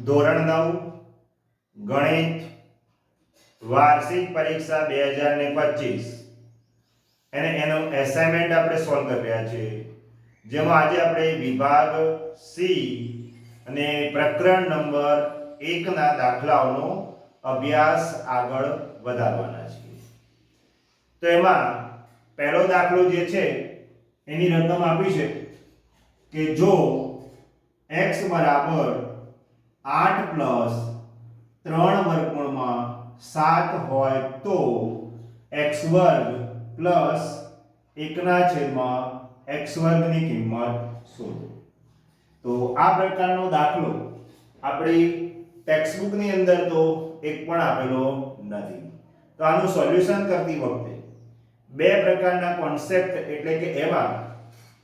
ધોરણ 9 ગણિત વાર્ષિક પરીક્ષા 2025 અને એનો એસાઇનમેન્ટ આપણે સોલ્વ કરી રહ્યા છીએ, જેમાં આજે આપણે વિભાગ સી અને પ્રકરણ નંબર 1 ના દાખલાઓનો અભ્યાસ આગળ વધારવાના છીએ. તો એમાં પહેલો દાખલો જે છે એની રકમ આપી છે કે જો x બરાબર 8 પ્લસ 3 વર્ગમૂળમાં 7 હોય તો x વર્ગ પ્લસ 1 ના છેદમાં x વર્ગની કિંમત શોધો. તો આ પ્રકારનો દાખલો આપણી ટેક્સ્ટબુક ની અંદર તો એક પણ આપેલો નથી. તો આનું સોલ્યુશન કરતી વખતે બે પ્રકારના કોન્સેપ્ટ એટલે કે એમાં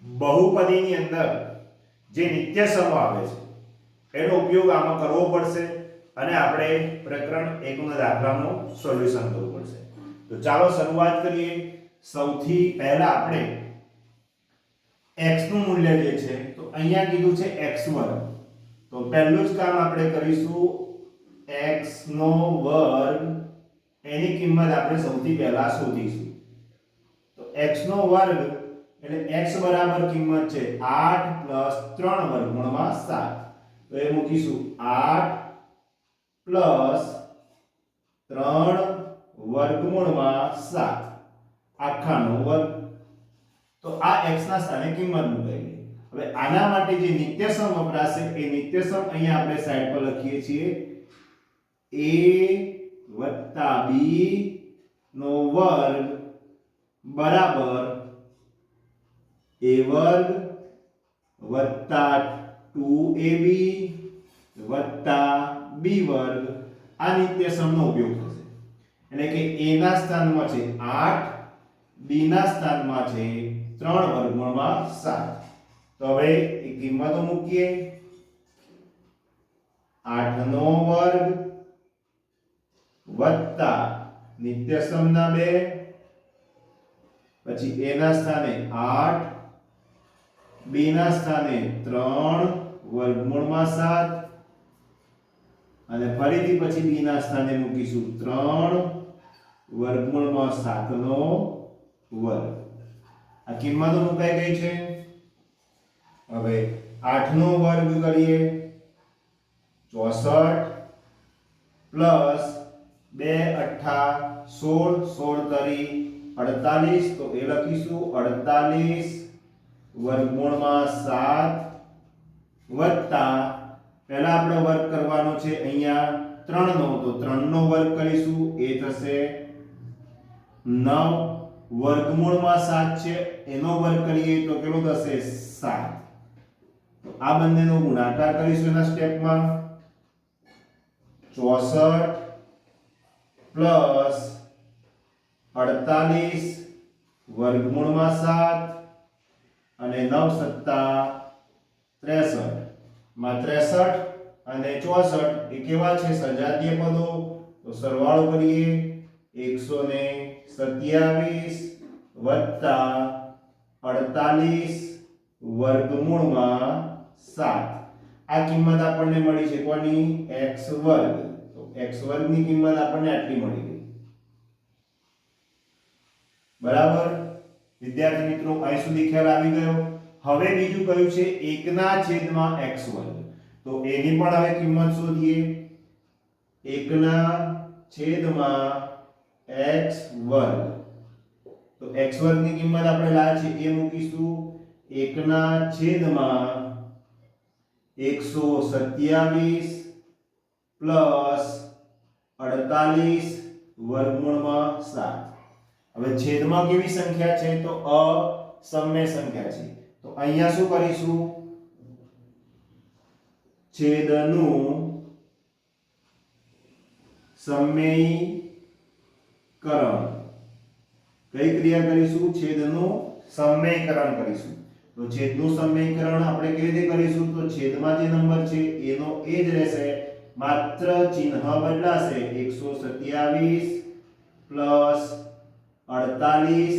બહુપદીની અંદર જે નિત્યસમો આવે છે એનો ઉપયોગ આમાં કરવો પડશે અને આપણે પ્રકરણ 1 ના દાખલાનું સોલ્યુશન કરવું પડશે. તો ચાલો શરૂઆત કરીએ. સૌથી પહેલા આપણે x નું મૂલ્ય જે છે તો અહીંયા કીધું છે x વર્ગ. તો પહેલું જ કામ આપણે કરીશું x નો વર્ગ એની કિંમત આપણે સૌથી પહેલા શોધીશું. તો x નો વર્ગ એટલે x બરાબર કિંમત છે 8 પ્લસ 3 વર્ગમૂળમાં 7. તો એ મૂકીશું 8 પ્લસ 3 વર્ગમૂળમાં 7 આખાનો વર્ગ. તો આ x ના સ્થાને કિંમત મૂકાઈ. હવે આના માટે જે નિત્યસમ વપરાશે એ નિત્યસમ અહીંયા આપણે સાઈડ પર લખીએ છીએ a + b નો વર્ગ બરાબર a વર્ગ વત્તા 2ab વત્તા b વર્ગ. આ નિત્યસમનો ઉપયોગ થશે એટલે કે a ના સ્થાનમાં છે 8, b ના સ્થાનમાં છે 3 વર્ગમૂળમાં 7. તો હવે એ કિંમતો મૂકીએ. 8 નો વર્ગ વત્તા નિત્યસમના 2, પછી a ના સ્થાને 8, b ના સ્થાને 3 વર્ગમૂળમાં 7 અને ફરીથી પછી b ના સ્થાને મૂકીશું 3 વર્ગમૂળમાં 7 નો વર્ગ. આ કિંમતો મુકાઈ ગઈ છે. હવે 8 નો વર્ગ કરીએ 64 પ્લસ 2 અઠ્ઠા 16, 16 તરી 48. તો એ લખીશું 48 વર્ગમૂળમાં 7 વત્તા પહેલા આપણે વર્ગ કરવાનો છે અહીંયા 3 નો, તો 3 નો વર્ગ કરીશું એ થશે 9 વર્ગમૂળમાં 7 છે એનો વર્ગ કરીએ તો કેટલો થશે 7. તો આ બંનેનો ગુણાકાર કરીશું એના સ્ટેપમાં 64 પ્લસ 48 વર્ગમૂળમાં 7 અને 9 સત્તા 63 માં 63 અને 64 એ કેવા છે સજાતીય પદો. તો સરવાળો કરીએ 127 વત્તા 48 વર્ગમૂળમાં 7. આ કિંમત આપણને મળી છે કોની? x વર્ગ. તો x વર્ગની કિંમત આપણને આટલી મળી ગઈ. બરાબર વિદ્યાર્થી મિત્રો, અહીં સુધી ખ્યાલ આવી ગયો. હવે બીજું કયું છે 1 ના છેદમાં x વર્ગ. તો એની પણ હવે કિંમત શોધીએ. 1 ના છેદમાં x વર્ગ. તો x વર્ગની કિંમત આપણે લાયા છે એ મૂકીશું 1 ના છેદમાં 127 પ્લસ 48 વર્ગમૂળમાં 7. હવે છેદમાં કેવી સંખ્યા છે? તો અસમ્ય સંખ્યા છે. તો અહીંયા શું કરીશું? છેદનું સમયકરણ. કઈ ક્રિયા કરીશું? છેદનું સમયકરણ કરીશું. તો છેદનું સમયકરણ આપણે કેવી રીતે કરીશું? તો છેદમાં જે નંબર છે એનો એ જ રહેશે, માત્ર ચિહ્ન બદલાશે. 127 પ્લસ 48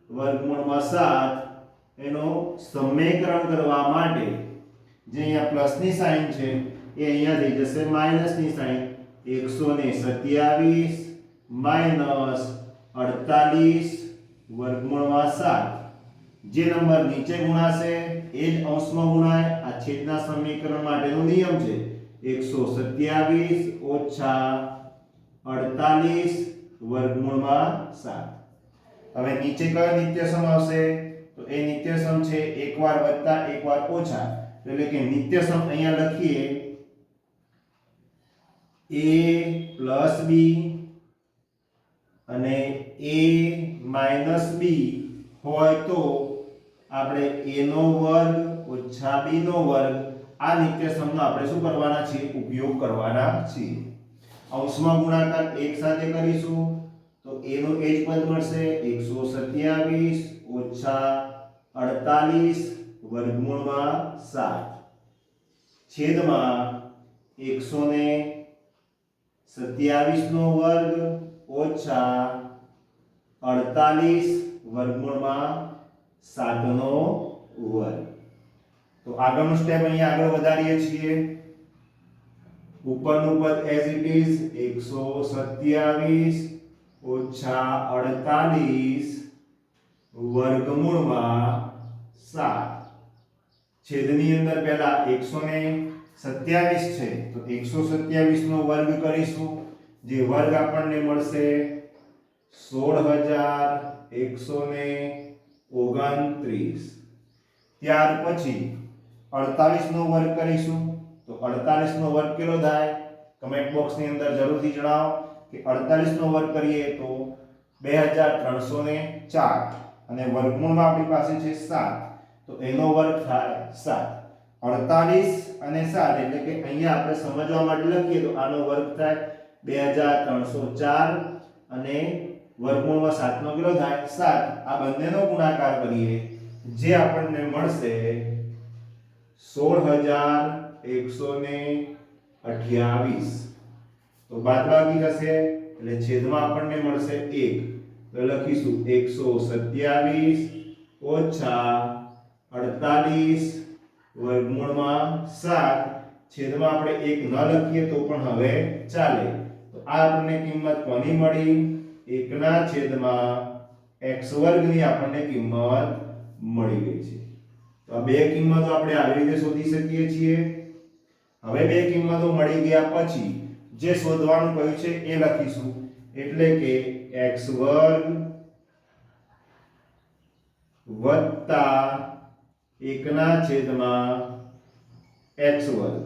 વર્ગમૂળમાં 7 એનો સમયકરણ કરવા માટે જે અહીંયા પ્લસની સાઇન છે એ અહીંયા થઈ જશે માઈનસની સાઈન 127 માઈનસ 48 વર્ગમૂળમાં 7 જે નંબર નીચે ગુણાશે એ જ અંશમાં ગુણાય આ છેદના સમીકરણ માટેનો નિયમ છે 127 ઓછા 48 વર્ગમૂળમાં 7 હવે નીચે કયો નિત્યસમ આવશે તો એ નિત્યસમ છે એકવાર વત્તા એકવાર ઓછા એટલે કે નિત્યસમ અહીંયા લખીએ a plus b અને a minus b હોય તો આપણે a નો વર્ગ ઓછા b નો વર્ગ આ નિત્યસમનો આપણે શું કરવાના છે ઉપયોગ કરવાના છે અંશમાં ગુણાકાર એક સાથે કરીશું તો a નો એ જ પદ મળશે 127 ઓછા 48 વર્ગમૂળમાં 7 છેદમાં 127 નો વર્ગ ઓછા 48 વર્ગમૂળમાં 7 નો વર્ગ તો આગળનું સ્ટેપ અહીંયા આગળ વધારીએ છીએ ઉપરનું પદ એઝ ઇટ ઇઝ 127 ઓછા 48 વર્ગમૂળમાં 7 છેદની અંદર પહેલા 127 છે તો 127 નો વર્ગ કરીશું જે વર્ગ આપણને મળશે 16129 ત્યાર પછી 48 નો વર્ગ કરીશું તો 48 નો વર્ગ કેટલો થાય કમેન્ટ બોક્સ ની અંદર જરૂરથી જણાવો કે 48 નો વર્ગ કરીએ તો 2304 અને વર્ગમૂળમાં આપણી પાસે છે 7 તો એનો વર્ગ થાય 7 48 અને 7 એટલે કે અહીંયા આપણે સમજવા માટે લખીએ તો આનો વર્ગ થાય 2304 અને વર્ગમૂળમાં 7 નો કેટલો થાય 7 આ બંનેનો ગુણાકાર કરીએ જે આપણને મળશે 16128 તો બાદબાકી થશે એટલે છેદમાં આપણને મળશે 1 તો લખીશું 127 ઓછા 48 વર્ગમૂળમાં 7 છેદમાં આપણે 1 ન લખીએ તો પણ હવે ચાલે તો આ આપણને કિંમત કોની મળી 1 ના છેદમાં x વર્ગની આપણને કિંમત મળી ગઈ છે તો આ બે કિંમતો આપણે આવી રીતે શોધી શકીએ છીએ હવે બે કિંમતો મળી ગયા પછી જે શોધવાનું કહ્યું છે એ લખીશું એટલે કે x વર્ગ વત્તા 1 ના છેદમાં x વર્ગ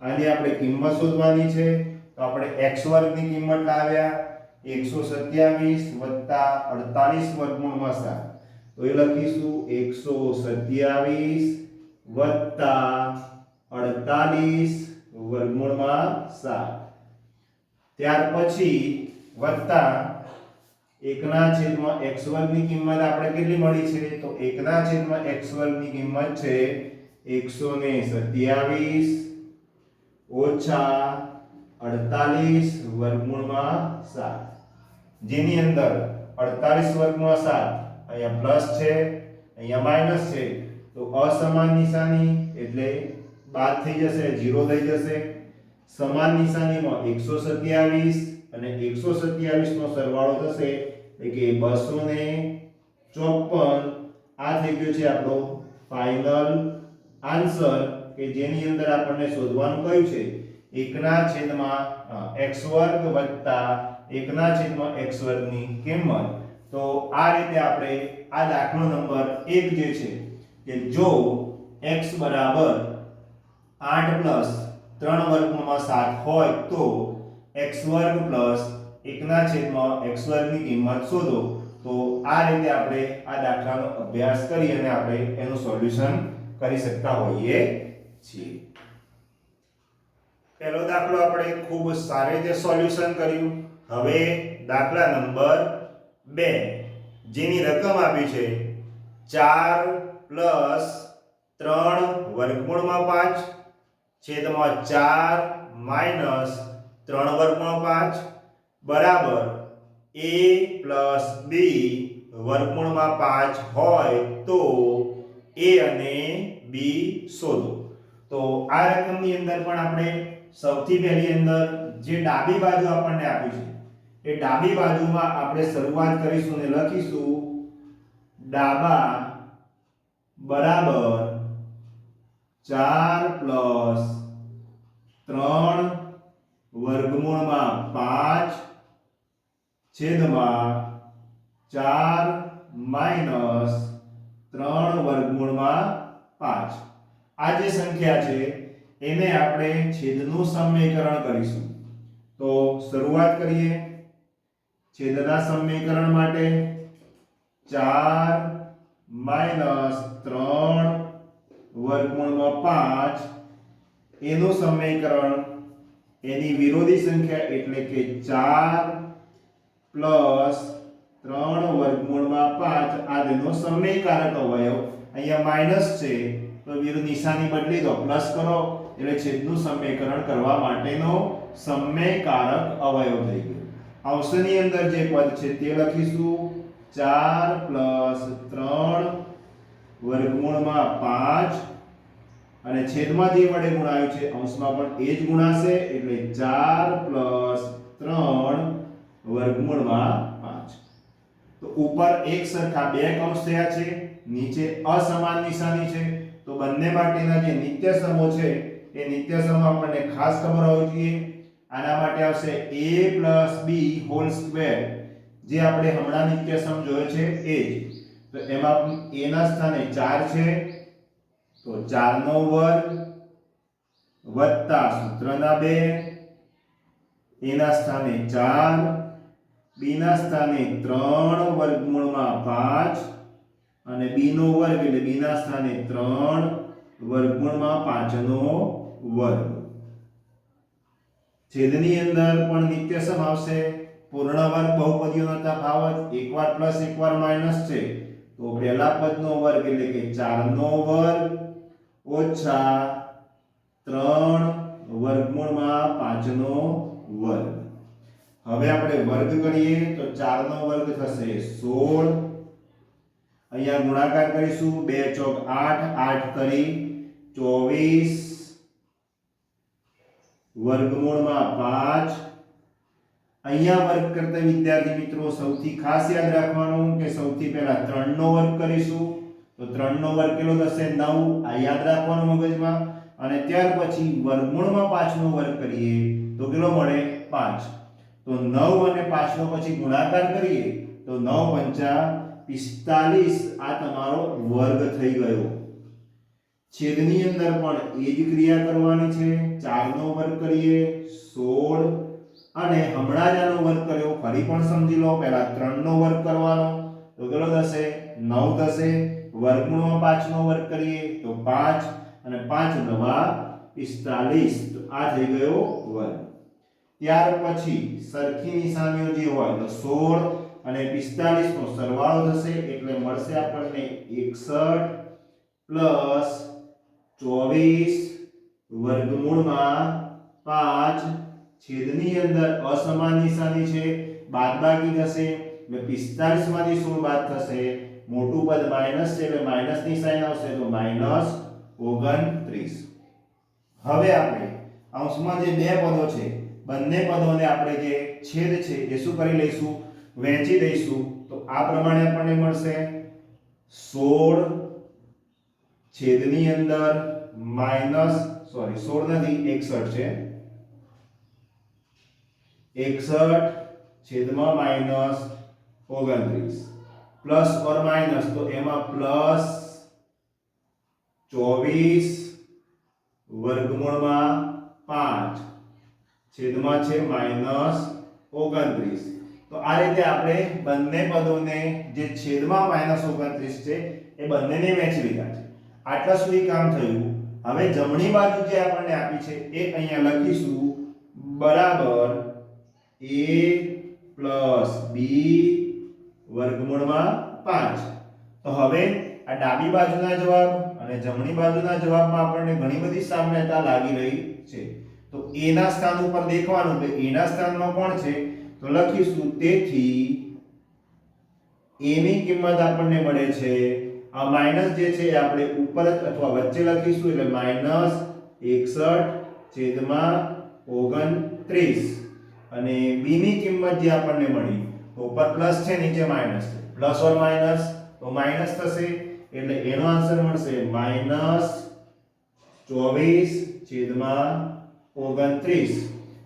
આની આપણે કિંમત શોધવાની છે તો આપણે x વર્ગની કિંમત લાવ્યા 127 વત્તા 48 વર્ગમૂળમાં 7 તો એ લખીશું 127 વત્તા 48 વર્ગમૂળમાં 7 ત્યાર પછી વત્તા 1 ના છેદમાં x વર્ગની કિંમત આપણે કેટલી મળી છે તો 1 ના છેદમાં x વર્ગની કિંમત છે 127 ઓછા 48 વર્ગમૂળમાં 7 જેની અંદર 48 વર્ગમાં 7 અહીંયા પ્લસ છે અહીંયા માઈનસ છે તો અસમાન નિશાની એટલે બાદ થઈ જશે 0 થઈ જશે સમાન નિશાનીમાં 127 અને 127 નો સરવાળો થશે એટલે કે 254 આ થઈ ગયો છે આપણો ફાઇનલ આન્સર કે જેની અંદર આપણને શોધવાનું કહ્યું છે 1 ના છેદમાં x વર્ગ વત્તા 1 ના છેદમાં x વર્ગની કિંમત તો આ રીતે આપણે આ દાખલો નંબર 1 જે છે કે જો x બરાબર 8 પ્લસ 3 વર્ગમૂળમાં 7 હોય તો x વર્ગ પ્લસ 1 ના છેદમાં x વર્ગની કિંમત શોધો તો આ રીતે આપણે આ દાખલાનો અભ્યાસ કરી અને આપણે એનું સોલ્યુશન કરી શકતા હોઈએ છીએ પહેલો દાખલો આપણે ખૂબ સારી રીતે સોલ્યુશન કર્યું હવે દાખલા નંબર 2 જેની રકમ આપી છે 4 પ્લસ 3 વર્ગમૂળમાં 5 છેદમાં 4 માઈનસ 3 વર્ગમૂળમાં 5 બરાબર a પ્લસ b વર્ગમૂળમાં 5 હોય તો a અને b શોધો તો આ રકમની અંદર પણ આપણે સૌથી પહેલી અંદર જે ડાબી બાજુ આપણને આપ્યું છે એ ડાબી બાજુમાં આપણે શરૂઆત કરીશું અને લખીશું ડાબા બરાબર 4 પ્લસ 3 વર્ગમૂળમાં 5 છેદમાં 4 માઈનસ 3 વર્ગમૂળમાં 5. આ જે સંખ્યા છે એને આપણે છેદનું સમીકરણ કરીશું. તો શરૂઆત કરીએ. છેદના સમીકરણ માટે 4 માઈનસ 3 વર્ગમૂળમાં 5 એનું સમીકરણ એની વિરોધી સંખ્યા એટલે કે 4 પ્લસ 3 વર્ગમૂળમાં 5 આ તેનો સમયકારક અવયવ. અહીંયા માઈનસ છે તો વિરુદ્ધ નિશાની બદલી દો, પ્લસ કરો એટલે છેદનું સમીકરણ કરવા માટેનો સમયકારક અવયવ થઈ ગયો. અંશની અંદર જે પદ છે તે લખીશું 4 પ્લસ 3 વર્ગમૂળમાં 5 અને છેદમાં જે વડે ગુણાયું છે અંશમાં પણ એ જ ગુણાશે એટલે 4 પ્લસ 3 વર્ગમૂળમાં 5. તો ઉપર એક સરખા બે કૌંસ થયા છે, નીચે અસમાન નિશાની છે. તો બંને માટેના જે નિત્યસમો છે એ નિત્યસમો આપણને ખાસ ખબર હોવી જોઈએ. આના માટે આવશે a + b હોલ સ્ક્વેર, જે આપણે હમણાં નિત્યસમ જોયો છે એ જ. તો એમાં a ના સ્થાને 4 છે તો 4 નો વર્ગ વત્તા સૂત્રના 2, a ના સ્થાને 4, b ના સ્થાને 3 વર્ગમૂળમાં 5 અને b નો વર્ગ એટલે b ના સ્થાને 3 વર્ગમૂળમાં 5 નો વર્ગ. છેદની અંદર પણ નિત્યસમ આવશે. પૂર્ણ વર્ગ બહુપદીઓનો તફાવત એકવાર પ્લસ એકવાર માઈનસ છે તો પહેલા પદનો વર્ગ એટલે કે 4 નો વર્ગ ઓછા 3 વર્ગમૂળમાં 5 નો વર્ગ. હવે આપણે વર્ગ કરીએ તો 4 નો વર્ગ થશે 16. અહીંયા ગુણાકાર કરીશું 2 ચોક 8, 8 કરી 24 વર્ગમૂળમાં 5. અહીંયા વર્ગ કરતા વિદ્યાર્થી મિત્રો સૌથી ખાસ યાદ રાખવાનું કે સૌથી પહેલા 3 નો વર્ગ કરીશું તો 3 નો વર્ગ કેટલો થશે 9. આ યાદ રાખવાનું મગજમાં. અને ત્યાર પછી વર્ગમૂળમાં 5 નો વર્ગ કરીએ તો કેટલો મળે 5. તો 9 અને 5 નો પછી ગુણાકાર કરીએ તો 9 પંચા 45 આ તમારો વર્ગ થઈ ગયો. છેદની અંદર પણ એ જ ક્રિયા કરવાની છે. 4 નો વર્ગ કરીએ 16 અને હમણાં જ આનો વર્ગ કર્યો ફરી પણ સમજી લો. પહેલા 3 નો વર્ગ કરવાનો તો કેટલો થશે 9 થશે. વર્ગમૂળમાં 5 નો વર્ગ કરીએ તો 5 અને 5 નવા 45 તો આ થઈ ગયો વર્ગ. ત્યાર પછી સરખી નિશાનીઓ જે હોય તો 16 અને 45 નો સરવાળો થશે એટલે મળશે આપણને 61 પ્લસ 24 વર્ગમૂળમાં 5. છેદની અંદર અસમાન નિશાની છે, બાદબાકી થશે એટલે 45 માંથી 16 બાદ થશે. મોટું પદ માઈનસ છે એટલે માઈનસ ની સાઇન આવશે તો -29. હવે આપણે અંશમાં જે બે પદો છે બંને પદોને આપણે જે છેદ છે એ શું કરી લઈશું વહેંચી દઈશું. તો આ પ્રમાણે આપણને મળશે 16 છેદની અંદર -16 નથી 61 છે 61 છેદમાં -29 પ્લસ ઓર માઈનસ તો એમાં પ્લસ 24 વર્ગમૂળમાં 5 છેદમાં છે -29. તો આ રીતે આપણે બંને પદોને જે છેદમાં -29 છે એ બંનેને વહેંચી લીધા છે. આટલા સુધી કામ થયું. હવે જમણી બાજુ જે આપણને આપી છે એ અહીંયા લખીશું બરાબર a + b વર્ગમૂળમાં 5. તો હવે આ ડાબી બાજુના જવાબ અને જમણી બાજુના જવાબમાં આપણને ઘણી બધી સામ્યતા લાગી રહી છે. તો a ના સ્થાન ઉપર દેખવાનું કે a ના સ્થાનમાં કોણ છે તો લખીશું તેથી a ની કિંમત આપણને મળે છે આ માઈનસ જે છે આપણે ઉપર અથવા વચ્ચે લખીશું એટલે 61/29 અને b ની કિંમત જે આપણને મળી તો ઉપર પ્લસ છે નીચે માઈનસ છે પ્લસ ઓર માઈનસ તો માઈનસ થશે એટલે એનો આન્સર મળશે -24/29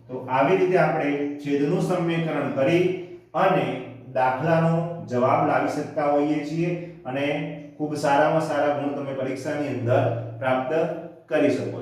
તો આવી રીતે આપણે છેદનું સમીકરણ કરી અને દાખલાનો જવાબ લાવી શકતા હોઈએ છીએ અને ખૂબ સારામાં સારા ગુણ તમે પરીક્ષાની અંદર પ્રાપ્ત કરી શકો છો।